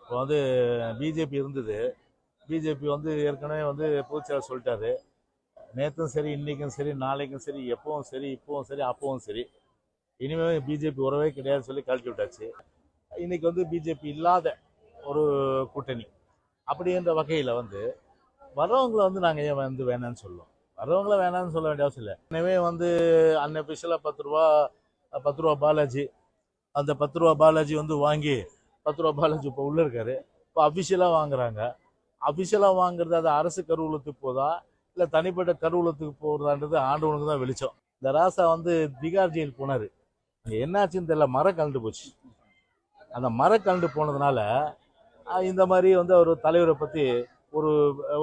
இப்போ வந்து பிஜேபி இருந்தது. பிஜேபி வந்து ஏற்கனவே வந்து பொதுச்செயலாளர் சொல்லிட்டாரு. நேற்றும் சரி, இன்னைக்கும் சரி, நாளைக்கும் சரி, எப்பவும் சரி, இப்பவும் சரி, அப்பவும் சரி, இனிமேல் பிஜேபி உறவே கிடையாது சொல்லி கழட்டி விட்டாச்சு. இன்னைக்கு வந்து பிஜேபி இல்லாத ஒரு கூட்டணி அப்படின்ற வகையில் வந்து வரவங்களை வந்து நாங்கள் ஏன் வந்து வேணான்னு சொல்லுவோம். வரவங்கள வேணான்னு சொல்ல வேண்டிய அவசியம் இல்லை. எனவே வந்து அன்அஃபிஷியலாக 10 ரூபா பாலாஜி, அந்த 10 ரூபா பாலாஜி வந்து வாங்கி 10 ரூபா பாலாஜி இப்போ உள்ள இருக்காரு. இப்போ அஃபிஷியலாக வாங்குறாங்க. அஃபிஷியலாக வாங்குறது அது அரசு கருவூலத்துக்கு போதா இல்லை தனிப்பட்ட கருவூலத்துக்கு போகிறதான்றது ஆண்டவனுக்கு தான் வெளிச்சம். இந்த ராசா வந்து திகார் ஜெயில் போனார். அங்கே என்னாச்சுன்னு தெரியல, மரம் கலந்து போச்சு. அந்த மரம் கலந்து போனதுனால இந்த மாதிரி வந்து ஒரு தலைவரை பற்றி ஒரு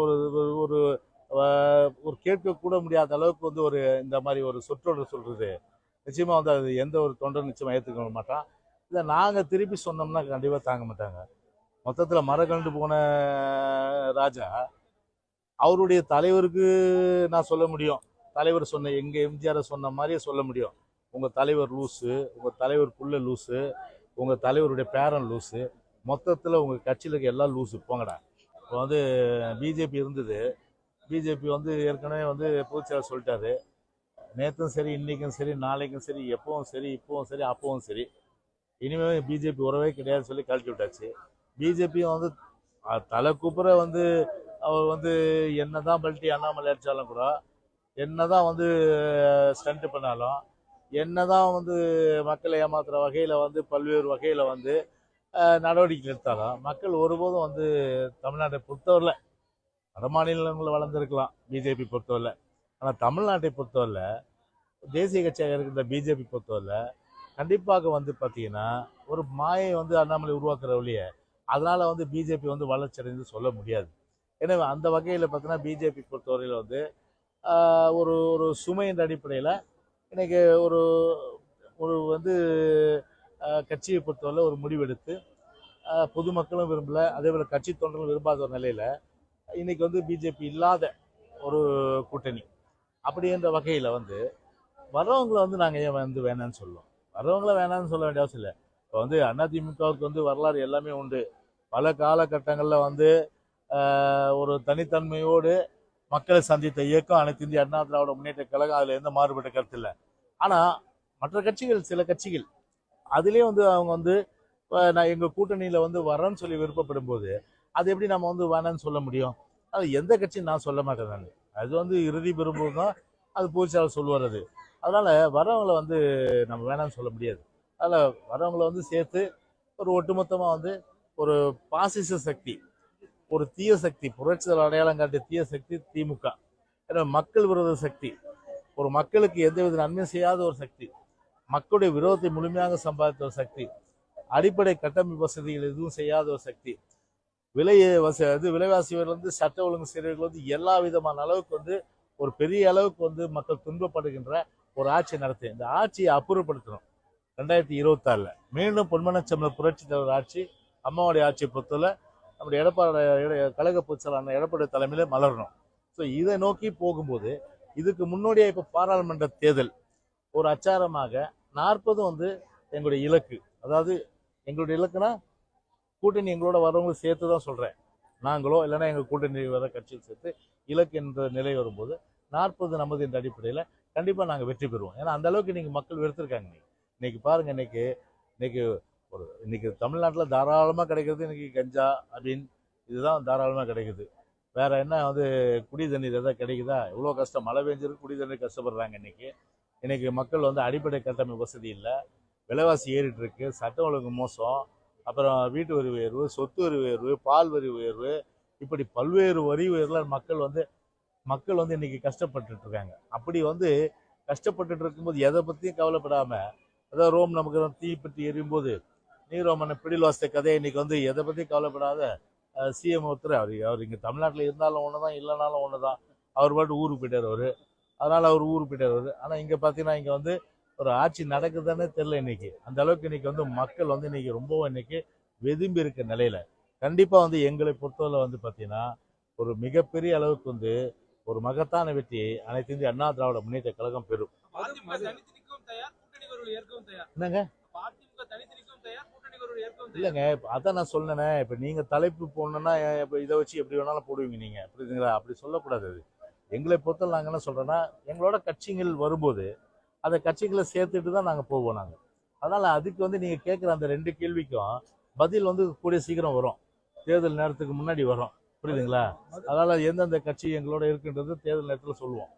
ஒரு ஒரு ஒரு கேட்கக்கூட முடியாத அளவுக்கு வந்து ஒரு இந்த மாதிரி ஒரு சொற்றொடர் சொல்றது நிச்சயமாக வந்து அது எந்த ஒரு தொண்டர் நிச்சயமாக ஏற்றுக்க மாட்டான். இதை நாங்கள் திருப்பி சொன்னோம்னா கண்டிப்பாக தாங்க மாட்டாங்க. மொத்தத்தில் மரம் கலந்து போன ராஜா அவருடைய தலைவருக்கு நான் சொல்ல முடியும், தலைவர் சொன்ன எங்கள் எம்ஜிஆரை சொன்ன மாதிரியே சொல்ல முடியும், உங்கள் தலைவர் லூஸு, உங்கள் தலைவர் புள்ள லூஸு, உங்கள் தலைவருடைய பேரன் லூஸு, மொத்தத்தில் உங்கள் கட்சியில் இருக்க எல்லாம் லூஸு போங்கடா. இப்போ வந்து பிஜேபி இருந்தது. பிஜேபி வந்து ஏற்கனவே வந்து பொதுச்செயலாளர் சொல்லிட்டாரு. நேற்றும் சரி, இன்னைக்கும் சரி, நாளைக்கும் சரி, எப்பவும் சரி, இப்பவும் சரி, அப்பவும் சரி, இனிமேல் பிஜேபி உறவே கிடையாது சொல்லி கழட்டி விட்டாச்சு. பிஜேபியும் வந்து தலை கூப்புற வந்து அவர் வந்து என்னதான் பல்ட்டி அண்ணாமலை அடித்தாலும் கூட, என்னதான் வந்து ஸ்டண்ட் பண்ணாலும், என்னதான் வந்து மக்களை ஏமாத்துற வகையில் வந்து பல்வேறு வகையில் வந்து நடவடிக்கை எடுத்தாலும் மக்கள் ஒருபோதும் வந்து தமிழ்நாட்டை பொறுத்தவரையில் வட மாநிலங்களில் வளர்ந்துருக்கலாம் பிஜேபி பொறுத்தவரை, ஆனால் தமிழ்நாட்டை பொறுத்தவரை தேசிய கட்சியாக இருக்கிற பிஜேபி பொறுத்தவரை கண்டிப்பாக வந்து பார்த்தீங்கன்னா ஒரு மாயை வந்து அண்ணாமலை உருவாக்குற வழியை அதனால் வந்து பிஜேபி வந்து வளர்ச்சி அடைந்து சொல்ல முடியாது. எனவே அந்த வகையில் பார்த்தீங்கன்னா பிஜேபி பொறுத்தவரையில் வந்து ஒரு ஒரு சுமையின் அடிப்படையில் இன்றைக்கி ஒரு ஒரு வந்து கட்சியை பொறுத்தவரை ஒரு முடிவெடுத்து பொதுமக்களும் விரும்பலை, அதே போல் கட்சி தொண்டர்களும் விரும்பாத ஒரு நிலையில் இன்றைக்கி வந்து பிஜேபி இல்லாத ஒரு கூட்டணி அப்படின்ற வகையில் வந்து வரவங்களை வந்து நாங்கள் ஏன் வந்து வேணான்னு சொல்லுவோம். வரவங்கள வேணான்னு சொல்ல வேண்டிய அவசியம் இல்லை. இப்போ வந்து அதிமுகவுக்கு வந்து வரலாறு எல்லாமே உண்டு. பல காலகட்டங்களில் வந்து ஒரு தனித்தன்மையோடு மக்களை சந்தித்த இயக்கம் அனைத்து இந்திய அண்ணா திராவிட முன்னேற்ற கழகம். அதில் எந்த மாறுபட்ட கருத்து இல்லை. ஆனால் மற்ற கட்சிகள், சில கட்சிகள் அதுலேயே வந்து அவங்க வந்து நான் எங்கள் கூட்டணியில் வந்து வரேன்னு சொல்லி விருப்பப்படும் போது அது எப்படி நம்ம வந்து வேணான்னு சொல்ல முடியும்? அது எந்த கட்சியும் நான் சொல்ல மாட்டேன். நான் அது வந்து இறுதி பெறும்போது தான் அது பொதுச்செயலாளர் சொல்லுவார். அது அதனால் வரவங்களை வந்து நம்ம வேணான்னு சொல்ல முடியாது. அதில் வரவங்களை வந்து சேர்த்து ஒரு ஒட்டுமொத்தமாக வந்து ஒரு பாசிச சக்தி, ஒரு தீய சக்தி, புரட்சிகள் அடையாளம் காட்டிய தீய சக்தி திமுக. ஏன்னா மக்கள் விரோத சக்தி, ஒரு மக்களுக்கு எந்தவித நன்மை செய்யாத ஒரு சக்தி, மக்களுடைய விரோதத்தை முழுமையாக சம்பாதித்த ஒரு சக்தி, அடிப்படை கட்டமைப்பு வசதிகள் எதுவும் செய்யாத ஒரு சக்தி, விலைவாசி வந்து சட்ட ஒழுங்கு சீரர்கள் வந்து எல்லா விதமான அளவுக்கு வந்து ஒரு பெரிய அளவுக்கு வந்து மக்கள் துன்பப்படுகின்ற ஒரு ஆட்சி நடத்தி இந்த ஆட்சியை அப்புறப்படுத்தணும். 2026 மீண்டும் பொன்மனச்செம்மல் புரட்சி தலைவர் ஆட்சி, அம்மாவுடைய ஆட்சியை பொறுத்தவரை நம்முடைய எடப்பாடி கழக பொதுச்செயலாளர் எடப்பாடி தலைமையில மலரணும். ஸோ இதை நோக்கி போகும்போது இதுக்கு முன்னோடியாக இப்போ பாராளுமன்ற தேர்தல் ஒரு அச்சாரமாக 40 வந்து எங்களுடைய இலக்கு. அதாவது எங்களுடைய இலக்குனா கூட்டணி எங்களோட வரவங்க சேர்த்து தான் சொல்கிறேன். நாங்களோ இல்லைன்னா எங்கள் கூட்டணி வர கட்சியில் சேர்த்து இலக்கு என்ற நிலை வரும்போது 40 நமது என்ற அடிப்படையில் கண்டிப்பாக நாங்கள் வெற்றி பெறுவோம். ஏன்னா அந்த அளவுக்கு நீங்கள் மக்கள் வெறுத்திருக்காங்க. இன்னைக்கு பாருங்கள், இன்னைக்கு தமிழ்நாட்டில் தாராளமாக கிடைக்கிறது இன்னைக்கு கஞ்சா அப்படின்னு இதுதான் தாராளமாக கிடைக்குது. வேற என்ன வந்து குடி தண்ணீர் எதாவது கிடைக்குதா? எவ்வளோ கஷ்டம், மழை பெஞ்சிருக்கு, குடி தண்ணீர் கஷ்டப்படுறாங்க. இன்னைக்கு மக்கள் வந்து அடிப்படை கட்டமைப்பு வசதி இல்லை, விலைவாசி ஏறிட்டு இருக்கு, சட்ட ஒழுங்கு மோசம், அப்புறம் வீட்டு வரி உயர்வு, சொத்து வரி உயர்வு, பால் வரி உயர்வு, இப்படி பல்வேறு வரி உயர்வுல மக்கள் வந்து இன்னைக்கு கஷ்டப்பட்டுட்டு இருக்காங்க. அப்படி வந்து கஷ்டப்பட்டுட்டு இருக்கும்போது எதை பற்றியும் கவலைப்படாம, அதாவது ரோம் நமக்கு தீப்பற்றி எரியும் போது நீரோமனை பிடில் வாசித்த கதையை இன்னைக்கு வந்து எதை பற்றியும் கவலைப்படாத சிஎம் ஒருத்தர் அவர் இங்கே தமிழ்நாட்டில் இருந்தாலும் ஒன்று தான், இல்லைனாலும் ஒன்று தான். அவர் பாட்டு ஊருக்கு போயிட்டார் அவர், அதனால் அவர் ஊருக்கு போயிட்டார் அவர். ஆனால் இங்கே பார்த்தீங்கன்னா இங்கே வந்து ஒரு ஆட்சி நடக்குதுன்னே தெரியல. இன்னைக்கு அந்த அளவுக்கு இன்னைக்கு வந்து மக்கள் வந்து இன்னைக்கு ரொம்பவும் இன்னைக்கு வெதும்பி இருக்க நிலையில கண்டிப்பாக வந்து எங்களை பொறுத்தவரை வந்து பார்த்தீங்கன்னா ஒரு மிகப்பெரிய அளவுக்கு வந்து ஒரு மகத்தான வெற்றியை அனைத்து இந்திய அண்ணா திராவிட முன்னேற்ற கழகம் பெறும். என்னங்க இல்லைங்க, இப்போ அதான் நான் சொன்னேனே, இப்போ நீங்கள் தலைப்பு போடணுன்னா இப்போ இதை வச்சு எப்படி வேணாலும் போடுவீங்க நீங்கள், புரியுதுங்களா? அப்படி சொல்லக்கூடாது. அது எங்களை பொறுத்தவரை நாங்கள் என்ன சொல்கிறோன்னா, எங்களோட கட்சிகள் வரும்போது அந்த கட்சிகளை சேர்த்துட்டு தான் நாங்கள் போவோம். நாங்கள் அதனால் அதுக்கு வந்து நீங்கள் கேட்குற அந்த 2 கேள்விக்கும் பதில் வந்து கூடிய சீக்கிரம் வரும், தேர்தல் நேரத்துக்கு முன்னாடி வரும், புரியுதுங்களா? அதனால் எந்தெந்த கட்சி எங்களோட இருக்குன்றது தேர்தல் நேரத்தில் சொல்லுவோம்.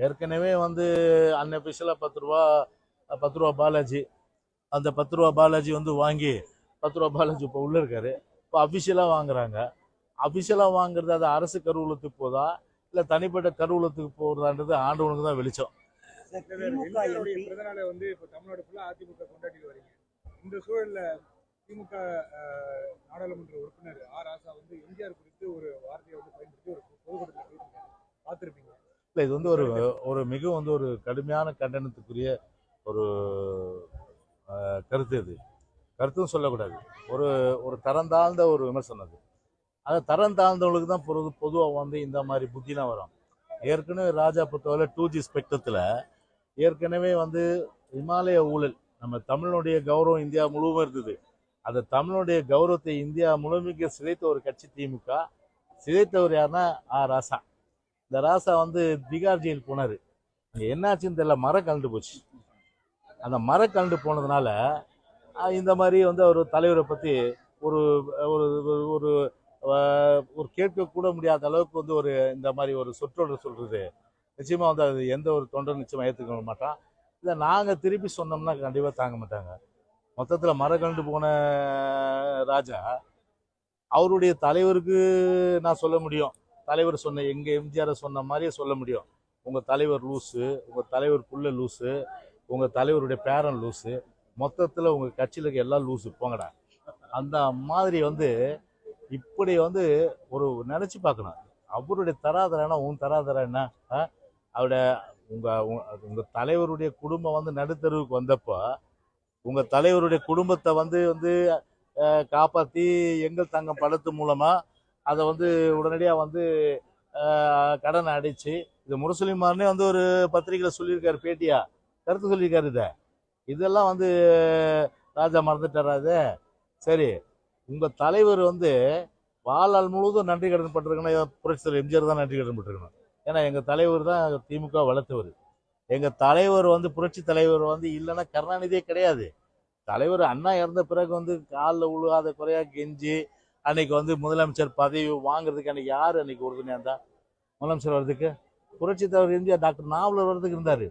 ஏற்கனவே வந்து அன்அபிஷியலாக 10 ரூபா பாலாஜி, அந்த 10 ரூபா பாலாஜி வந்து வாங்கி 10 ரூபா பாலாஜி இப்போ உள்ளே இருக்காரு. இப்போ அஃபிஷியலாக வாங்குறாங்க. அஃபிஷியலாக வாங்குறது அது அரசு கருவூலத்துக்கு போதா இல்லை தனிப்பட்ட கருவூலத்துக்கு போகிறதான்றது ஆண்டவனுக்கு தான் வெளிச்சம். பிறந்தநாளை வந்து இப்போ தமிழ்நாடு ஃபுல்லாக அதிமுக கொண்டாடி வரீங்க. இந்த சூழலில் திமுக நாடாளுமன்ற உறுப்பினர் ராசா வந்து எம்ஜிஆர் குறித்து ஒரு வார்த்தையை வந்து பயன்படுத்தி ஒரு பொதுக்கூட்டத்தில் பார்த்துருப்பீங்க. இல்லை, இது வந்து ஒரு மிகவும் வந்து ஒரு கடுமையான கண்டனத்துக்குரிய ஒரு கருத்து. இது கருத்தும் சொல்லக்கூடாது, ஒரு தரம் தாழ்ந்த ஒரு விமர்சனம். அது அதை தரம் தாழ்ந்தவங்களுக்கு தான் பொதுவாக வந்து இந்த மாதிரி புத்திலாம் வரும். ஏற்கனவே ராஜா பொறுத்தவரை 2G ஸ்பெக்ட்ரத்தில் ஏற்கனவே வந்து இமாலய ஊழல், நம்ம தமிழனுடைய கௌரவம் இந்தியா முழுவதும் இருந்தது. அந்த தமிழனுடைய கௌரவத்தை இந்தியா முழுமைக்கு சிதைத்த ஒரு கட்சி திமுக. சிதைத்தவர் யாருன்னா ராசா. இந்த ராசா வந்து திகார் ஜெயில் போனார். அங்கே என்னாச்சுன்னு தெரியல, மரம் கலந்து போச்சு. அந்த மரம் கலந்து போனதுனால இந்த மாதிரி வந்து ஒரு தலைவரை பற்றி ஒரு ஒரு ஒரு கேட்கக்கூட முடியாத அளவுக்கு வந்து ஒரு இந்த மாதிரி ஒரு சொற்றொடர் சொல்கிறது நிச்சயமாக வந்து அது எந்த ஒரு தொண்டர் நிச்சயமாக ஏற்றுக்க மாட்டான். இதை நாங்கள் திருப்பி சொன்னோம்னா கண்டிப்பாக தாங்க மாட்டாங்க. மொத்தத்தில் மரம் கலந்து போன ராஜா அவருடைய தலைவருக்கு நான் சொல்ல முடியும், தலைவர் சொன்ன எங்கள் எம்ஜிஆரை சொன்ன மாதிரியே சொல்ல முடியும், உங்கள் தலைவர் லூஸு, உங்கள் தலைவர் புள்ள லூஸு, உங்கள் தலைவருடைய பேரன் லூஸு, மொத்தத்தில் உங்கள் கட்சியில் இருக்க எல்லாம் லூஸு போங்கடா. அந்த மாதிரி வந்து இப்படி வந்து ஒரு நினச்சி பார்க்கணும். அவருடைய தராதரன்னா உன் தராதரம் என்ன? அவருடைய உங்கள் தலைவருடைய குடும்பம் வந்து நடுத்தருவுக்கு வந்தப்போ உங்கள் தலைவருடைய குடும்பத்தை வந்து காப்பாற்றி எங்கள் தங்கம் படத்து மூலமாக அதை வந்து உடனடியாக வந்து கடனை அடைச்சு, இது முரசொலிமார்னே வந்து ஒரு பத்திரிகையில் சொல்லியிருக்காரு, பேட்டியா கருத்து சொல்லியிருக்காரு. இதெல்லாம் வந்து ராஜா மறந்துட்டாரா? இது சரி, உங்கள் தலைவர் வந்து வாழ்நாள் முழுவதும் நன்றி கடன் பட்டிருக்கணும். புரட்சி தலைவர் எம்ஜிஆர் தான் நன்றி கடன் பட்டிருக்கணும். ஏன்னா எங்கள் தலைவர் தான் திமுக வளர்த்தவர். எங்கள் தலைவர் வந்து புரட்சி தலைவர் வந்து இல்லைன்னா கருணாநிதியே கிடையாது. தலைவர் அண்ணா இறந்த பிறகு வந்து காலில் உழுகாத குறையா கெஞ்சி அன்னைக்கு வந்து முதலமைச்சர் பதவி வாங்குறதுக்கு அன்னைக்கு யார் அன்னைக்கு உறுதுணையாக இருந்தா? முதலமைச்சர் வர்றதுக்கு புரட்சி தலைவர் எம்ஜிஆர் டாக்டர் நாவலர் வர்றதுக்கு இருந்தார்.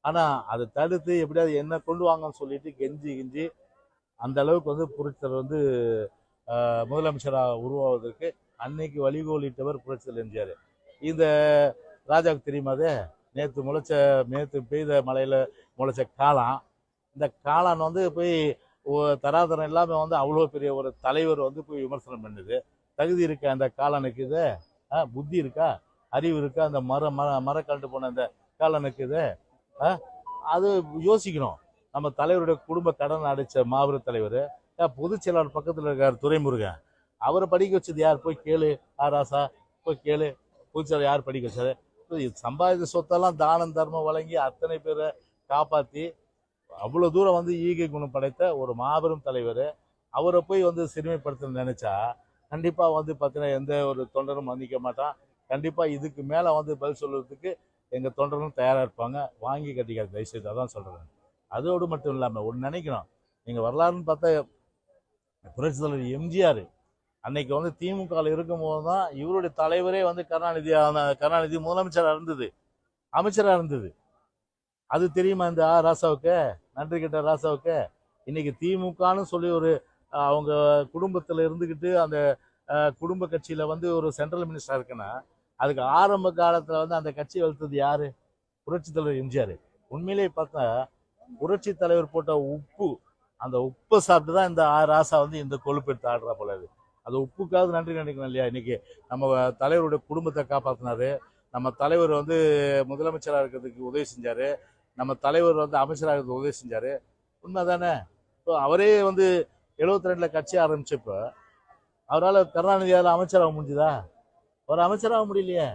ஆனால் அதை தடுத்து எப்படியாவது என்ன கொண்டு வாங்கன்னு சொல்லிட்டு கெஞ்சி அந்த அளவுக்கு வந்து புரட்சி தலைவர் வந்து முதலமைச்சராக உருவாவதற்கு அன்னைக்கு வழிகோலிட்டவர் புரட்சி தலைவர் எம்ஜிஆர். இந்த ராஜாவுக்கு தெரியுமா? அது நேற்று பெய்த மழையில் முளைச்ச காளான். இந்த காளான் வந்து போய் தராதரம் இல்லாமல் வந்து அவ்வளோ பெரிய ஒரு தலைவர் வந்து போய் விமர்சனம் பண்ணுது. தகுதி இருக்கா அந்த காளானுக்கு? இது புத்தி இருக்கா, அறிவு இருக்கா? அந்த மரம் கண்டு போன அந்த காளானுக்கு இது அது யோசிக்கணும். நம்ம தலைவருடைய குடும்ப கடன் அடைச்ச மாபெரும் தலைவர், பொதுச் செயலாளர் பக்கத்தில் இருக்கார் துரைமுருகன், அவரை படிக்க வச்சது யார்? போய் கேளு, ராசா போய் கேளு, பொதுச் செயலாளர் யார் படிக்க வச்சாரு? சம்பாதித்த சொத்தெல்லாம் தானம் தர்மம் வழங்கி அத்தனை பேரை காப்பாற்றி அவ்வளோ தூரம் வந்து ஈகை குணம் படைத்த ஒரு மாபெரும் தலைவர். அவரை போய் வந்து சிறுமைப்படுத்தணும்னு நினச்சா கண்டிப்பாக வந்து பார்த்தீங்கன்னா எந்த ஒரு தொண்டரும் மன்னிக்க மாட்டான். கண்டிப்பாக இதுக்கு மேலே வந்து பதில் சொல்கிறதுக்கு எங்கள் தொண்டரும் தயாராக இருப்பாங்க. வாங்கி கட்டிக்காது தயவுசெய்து, அதான் சொல்கிறேன். அதோடு மட்டும் இல்லாமல் ஒன்று நினைக்கணும், நீங்கள் வரலாறுன்னு பார்த்தா புரட்சி தலைவர் எம்ஜிஆர் அன்னைக்கு வந்து திமுகவில் இருக்கும்போது தான் இவருடைய தலைவரே வந்து கருணாநிதி முதலமைச்சராக இருந்தது, அமைச்சராக இருந்தது. அது தெரியுமா இந்த ராசாவுக்கு? நன்றி கெட்ட ராசாவுக்கு. இன்னைக்கு திமுகன்னு சொல்லி ஒரு அவங்க குடும்பத்தில் இருந்துக்கிட்டு அந்த குடும்ப கட்சியில் வந்து ஒரு சென்ட்ரல் மினிஸ்டர் இருக்குன்னா அதுக்கு ஆரம்ப காலத்தில் வந்து அந்த கட்சியை வளர்த்தது யாரு? புரட்சி தலைவர் எம்ஜிஆர். உண்மையிலேயே பார்த்தா புரட்சி தலைவர் போட்ட உப்பு, அந்த உப்பை சாப்பிட்டு தான் இந்த ராசா வந்து இந்த கொழுப்பு எடுத்து ஆடுறா போல. அது உப்புக்காவது நன்றி நினைக்கணும் இல்லையா? இன்னைக்கு நம்ம தலைவருடைய குடும்பத்தை காப்பாற்றினாரு, நம்ம தலைவர் வந்து முதலமைச்சராக இருக்கிறதுக்கு உதவி செஞ்சாரு, நம்ம தலைவர் வந்து அமைச்சராக இருக்கிறதுக்கு உதவி செஞ்சாரு. உண்மை தானே? ஸோ அவரே வந்து 72 கட்சி ஆரம்பிச்சப்போ அவரால் கருணாநிதியால் அமைச்சராக முடிஞ்சுதா? ஒரு அமைச்சராக முடியலையே,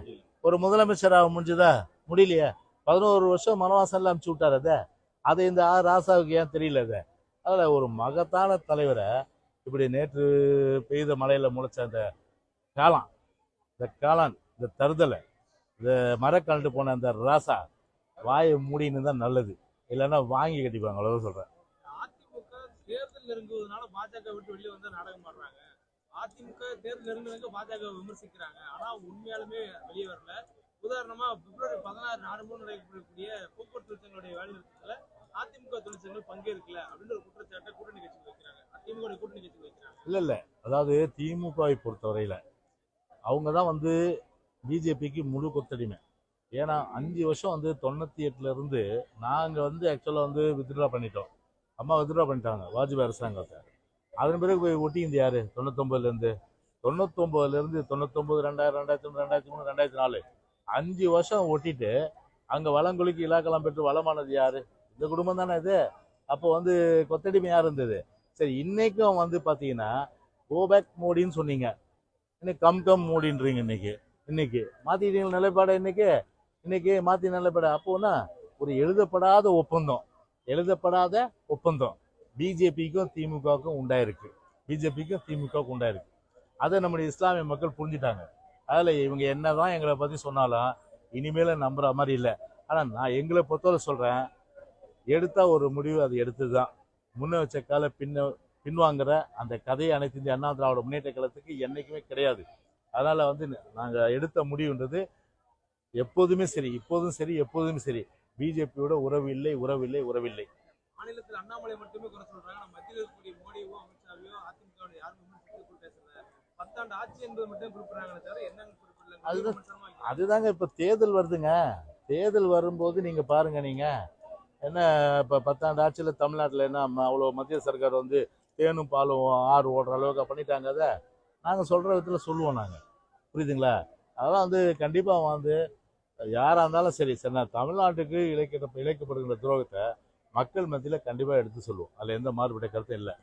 ஒரு முதலமைச்சராக முடிஞ்சுதா? முடியலையே. 11 வருஷம் மனவாசம்ல அனுப்பிச்சு விட்டார். அது இந்த ராசாவுக்கு ஏன் தெரியல அது. அதில் ஒரு மகத்தான தலைவரை இப்படி நேற்று பெய்த மழையில் முளைச்ச அந்த காளான், இந்த தருதலை, இந்த மரக்கலண்டு போன அந்த ராசா வாயை மூடின்னு தான் நல்லது, இல்லைன்னா வாங்கி கட்டிப்பாங்க. அவ்வளோதான் சொல்கிறேன். அதிமுக தேர்தல் நெருங்குவதனால பாஜக விட்டு வெளியே வந்து நாடகம் ஆடுறாங்க. அதிமுக தேர்தல் நெருங்குவதற்கு பாஜக விமர்சிக்கிறாங்க. ஆனா உண்மையாலுமே வெளியே வரல. உதாரணமா பிப்ரவரி 16 நாடு முழு நடைபெறக்கூடிய போக்குவரத்து தொழிற்சங்களுடைய வேலை நிறுத்தத்துல அதிமுக தொழிற்சங்கங்கள் பங்கேற்கல அப்படின்னு ஒரு குற்றச்சாட்டை கூட்டணி கட்சிகள் வைக்கிறாங்க. அதிமுக கூட்டணி கட்சிகள் வைக்கிறாங்க. இல்லை, அதாவது திமுகவை பொறுத்தவரையில் அவங்க தான் வந்து பிஜேபிக்கு முழு கொத்தடிமை. ஏன்னா 5 வருஷம் வந்து 98 இருந்து நாங்கள் வந்து ஆக்சுவலாக வந்து வித்ட்ரா பண்ணிட்டோம். அம்மா வித்ட்ரா பண்ணிட்டாங்க வாஜ்பாய் அரசாங்கத்தை. அதன் பிறகு போய் ஒட்டிந்து யாரு 99 99 2000 2001 2003 2004 5 வருஷம் ஒட்டிட்டு அங்கே வளங்குலிக்கு இலாக்கெல்லாம் பெற்று வளமானது யாரு? இந்த குடும்பம் தானே இது. அப்போ வந்து கொத்தடிமை யார் இருந்தது? சரி, இன்னைக்கும் வந்து பார்த்தீங்கன்னா கோபேக் மோடின்னு சொன்னீங்க, இன்னைக்கு கம் மோடின்றீங்க. இன்னைக்கு மாத்திட்டீங்க நிலைப்பாடு. இன்னைக்கு மாத்தி நிலைப்பாடு. அப்போனா ஒரு எழுதப்படாத ஒப்பந்தம் பிஜேபிக்கும் திமுகவுக்கும் உண்டாயிருக்கு. அதை நம்முடைய இஸ்லாமிய மக்கள் புரிஞ்சுட்டாங்க. அதில் இவங்க என்னதான் எங்களை பற்றி சொன்னாலும் இனிமேல நம்புற மாதிரி இல்லை. ஆனால் நான் எங்களை பொறுத்தவரை சொல்கிறேன், எடுத்தா ஒரு முடிவு அது எடுத்து தான். முன்ன வச்ச கால பின்வாங்குற அந்த கதையை அனைத்து இந்திய அண்ணா திராவிட முன்னேற்ற கழகத்துக்கு என்னைக்குமே கிடையாது. அதனால் வந்து நாங்கள் எடுத்த முடிவுன்றது எப்போதுமே சரி, எப்போதுமே சரி, பிஜேபியோட உறவு இல்லை. மாநிலத்தில் அண்ணாமலை மட்டுமே குறை சொல்றாங்க. நம்ம மத்தியில் இருக்கக்கூடிய மோடியோ அமித்ஷாவையோ அதிமுக யாரும் விமர்சித்து பேசுறேன். 10 ஆண்டு ஆட்சி என்பது மட்டும் குறிப்பிடுறாங்க தவிர என்னன்னு குறிப்பிடல. அதுதாங்க இப்போ தேர்தல் வருதுங்க. தேர்தல் வரும்போது நீங்க பாருங்க, நீங்க என்ன இப்போ 10 ஆண்டு ஆட்சியில் தமிழ்நாட்டில் என்ன அவ்வளோ மத்திய சர்க்கார் வந்து தேனும் பாலும் ஆறு ஓடுற அளவுக்கு பண்ணிட்டாங்க. அதை நாங்கள் சொல்கிற விதத்தில் சொல்லுவோம் நாங்கள், புரியுதுங்களா? அதெல்லாம் வந்து கண்டிப்பாக வந்து யாராக இருந்தாலும் சரி தமிழ்நாட்டுக்கு இழைக்கப்படுகின்ற துரோகத்தை மக்கள் மத்தியில் கண்டிப்பாக எடுத்து சொல்லுவோம். அதில் எந்த மாறுபட்ட கருத்தும் இல்லை.